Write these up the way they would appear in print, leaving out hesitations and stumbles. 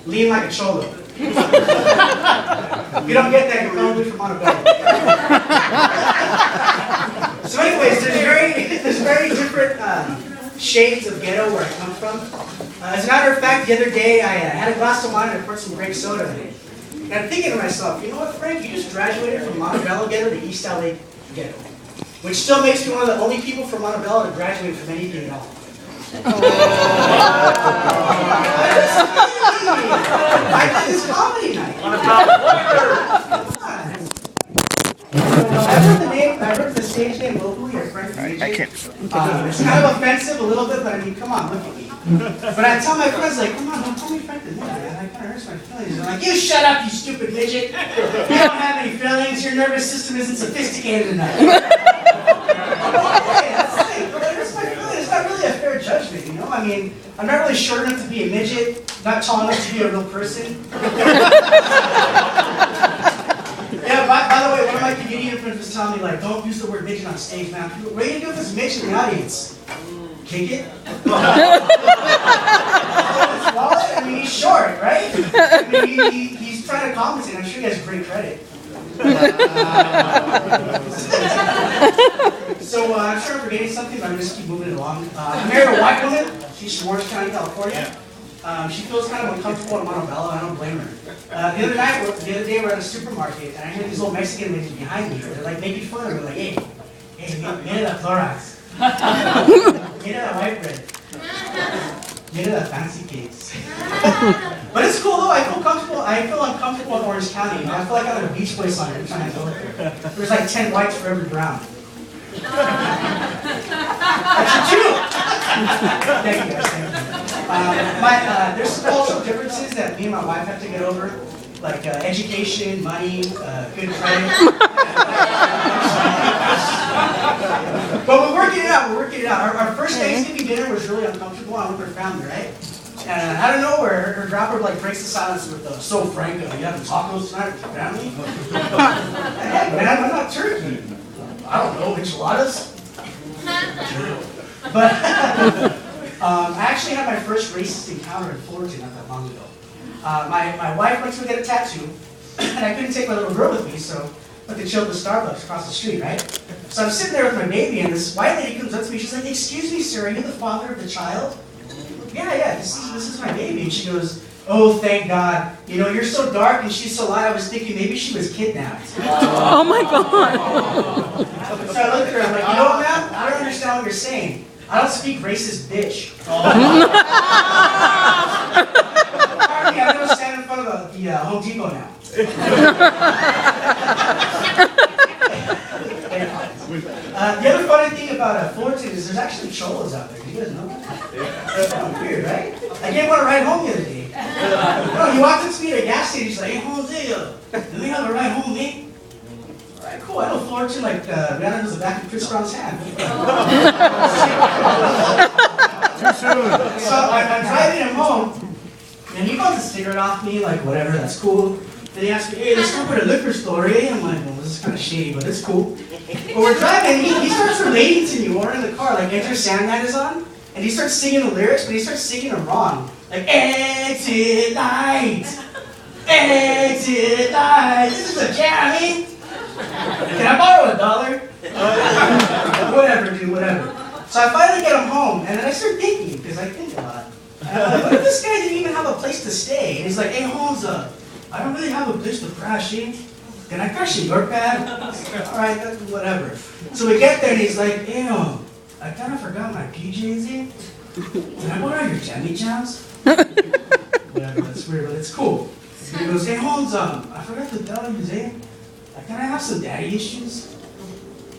lean like a cholo. If you don't get that, you're probably from Montebello. So anyways, there's very different shades of ghetto where I come from. As a matter of fact, the other day I had a glass of wine and I poured some grape soda in it. And I'm thinking to myself, you know what, Frank? You just graduated from Montebello ghetto to East LA ghetto. Which still makes me one of the only people from Montebello to graduate from anything at all. I did this comedy night. I heard the stage name locally, or Frank DJ. I can't. It's kind of offensive a little bit, but I mean, come on, look at me. But I tell my friends, like, come on, don't call me Frank the Midget. That kind of hurts my feelings. They're like, you shut up, you stupid midget. You don't have any feelings. Your nervous system isn't sophisticated enough. It's not really a fair judgment, you know? I mean, I'm not really short enough to be a midget, not tall enough to be a real person. Yeah, by the way, one of my comedian friends was telling me, like, don't use the word midget on stage, man. What are you going to do with this midget in the audience? Kick it? I mean, he's short, right? I mean, he's trying to compensate. I'm sure he has great credit. So I'm sure I'm forgetting something, but I'm just keep moving it along. I married a white woman. She's from Orange County, California. She feels kind of uncomfortable in Montebello. I don't blame her. The other day we're at a supermarket, and I hear these old Mexican ladies behind me. They're like making fun of me, like, hey, mira la Clorox. Mira la white bread. Mira la fancy cakes. But it's cool though. I feel comfortable. I feel uncomfortable in Orange County. You know? I feel like I'm at a beach place on every time I go there. There's like 10 whites for every brown. Actually, 2. Thank you guys. Thank you. There's some cultural differences that me and my wife have to get over, like education, money, good credit. But we're working it out. Our first Thanksgiving dinner was really uncomfortable. I'm with her family, right? And out of nowhere, her dropper like breaks the silence with, so Frank, you having tacos tonight with your family? Hey, man, I'm not turkey. I don't know, enchiladas? But I actually had my first racist encounter in Fullerton not that long ago. My wife went to get a tattoo, and I couldn't take my little girl with me, so I went to chill at the Starbucks across the street, right? So I'm sitting there with my baby, and this white lady comes up to me. She's like, "Excuse me, sir, are you the father of the child?" Yeah, this is my baby. And she goes, "Oh, thank God. You know, you're so dark and she's so light, I was thinking maybe she was kidnapped." Oh my God. So I looked at her, I'm like, you know what, ma'am? I don't understand what you're saying. I don't speak racist, bitch. Pardon me, I'm going to stand in front of the Home Depot now. The other funny thing about Fullerton is there's actually cholos out there. You guys know that? That's kind of weird, right? I gave one a ride home the other day. He walked up to me at a gas station. He's like, "Hey, Jose, do we have a ride home, mate?" All right, cool. I know Fullerton like Rihanna was the back of Chris Brown's hand. Too soon. So I'm driving him home, and he wants a cigarette off me, like whatever, that's cool. Then he asked me, "Hey, let's go to the liquor store, eh?" I'm like, "Well, this is kind of shady, but it's cool." But we're driving, he starts relating to me. We're in the car, like Enter Sandman is on, and he starts singing the lyrics, but he starts singing them wrong. Like, exit light, exit light. This is a jam, eh? Can I borrow $1? Whatever, dude, whatever. So I finally get him home, and then I start thinking, because I think a lot. And I'm like, what if this guy didn't even have a place to stay? And he's like, "Hey, Holmes, I don't really have a place to crash, eh? Can I crash in your pad?" All right, whatever. So we get there, and he's like, "Hey, I kind of forgot my PJs, eh? Can I borrow your jammy jams?" Whatever, that's weird, but it's cool. And he goes, "Hey, Holmes, I forgot to tell you, eh? Can I have some daddy issues?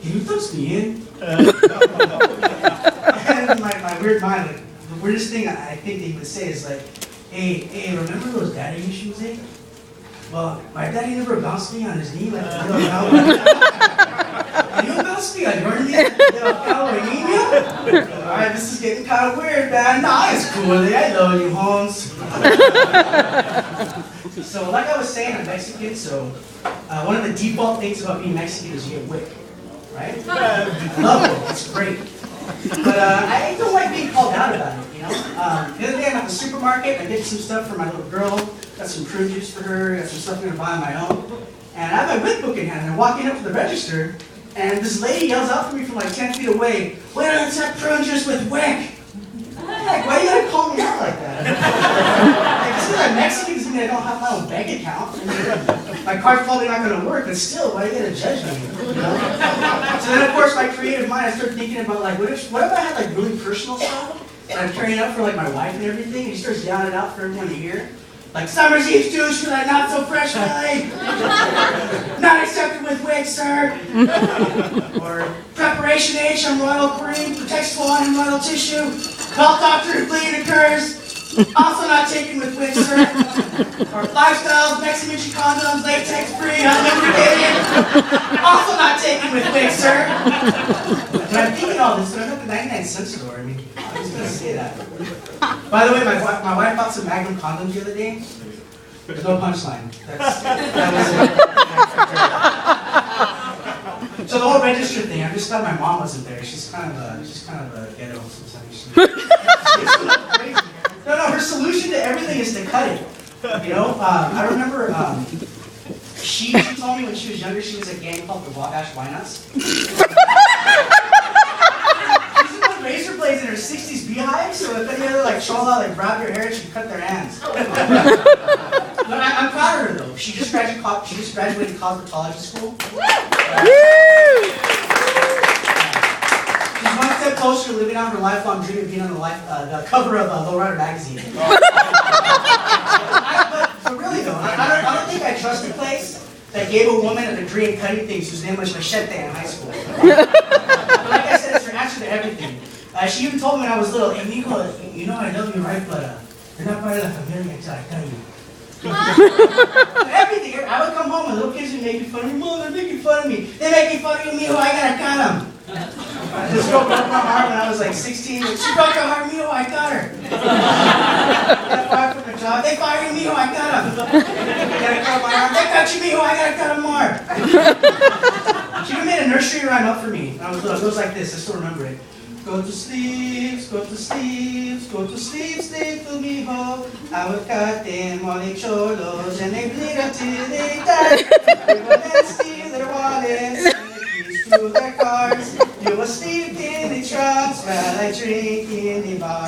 Can you toast me in?" And in my weird mind, like, the weirdest thing I think that he would say is like, hey, remember those daddy issues, eh? Well, my daddy never bounced me on his knee like a little cowboy. Can you bounce me on your knee like a little cowboy knee? Alright, this is getting kind of weird, man. Nah, it's cool, eh? I love you, Holmes. So, like I was saying, I'm Mexican, so one of the default things about being Mexican is you get whipped, right? I love it, it's great. But I don't like being called out about it. You know? The other day I'm at the supermarket, I did some stuff for my little girl, got some prune juice for her, got some stuff I'm gonna buy on my own. And I have my WIC book in hand, and I'm walking up to the register, and this lady yells out for me from like 10 feet away, "Wait, let's have prune juice with WIC." I'm like, why you gotta call me out like that? Like, just because I'm Mexican doesn't mean I don't have my own bank account. I mean, my card's probably not gonna work, but still, why you gotta judge me? You know? So then, of course, my creative mind, I started thinking about like, what if I had like really personal stuff that I'm carrying up for like my wife and everything, and he starts yelling it out for everyone to hear. Like, summer's Eve douche for that not so fresh belly. Not accepted with WIC, sir. Or preparation H on royal cream, protects swan and royal tissue. Call doctor if bleeding occurs. Also not taken with WIC, sir. Or lifestyles, Mexican condoms, latex free, unlubricated. Also not taken with WIC, sir. And I'm thinking all this, but I'm at the 99-cent store. I mean, I'm just gonna say that. By the way, my wife bought some Magnum condoms the other day. There's no punchline. That was it. So the whole register thing, I'm just glad my mom wasn't there. She's kind of a ghetto sometimes. No, her solution to everything is to cut it. You know, I remember she told me when she was younger she was a gang called the Wabash Wynuts. Razor blades in her 60s beehive, so if any other like chola like grab your hair, she'd cut their hands. But I'm proud of her though. She just graduated cosmetology school. She's one step closer to living out her lifelong dream of being on the cover of Lowrider magazine. But really though, I don't think I trust a place that gave a woman a degree in cutting things whose name was Machete in high school. But like I said, it's her answer to everything. She even told me when I was little, "Hey, mijo, you know I love you, right? But you're not part of the familia until I tell you." Everything. I would come home and little kids would make fun of me. Mom, they're making fun of me. They're making fun of you, mijo, I gotta cut them. This girl broke my heart when I was like 16. She broke my heart, mijo, I got her. Got fired from the job. They fired you, mijo, I got him. Gotta cut my arm. They cut you, mijo, I gotta cut him more. She even made a nursery rhyme up for me when I was little. It goes like this. I still remember it. Go to sleep, go to sleep, go to sleep, sleep to mijo. I will cut them all the cholos and they bleed until they die. They will then steal their wallets and the keys to their cars. You will sleep in the trunks while I drink in the bar.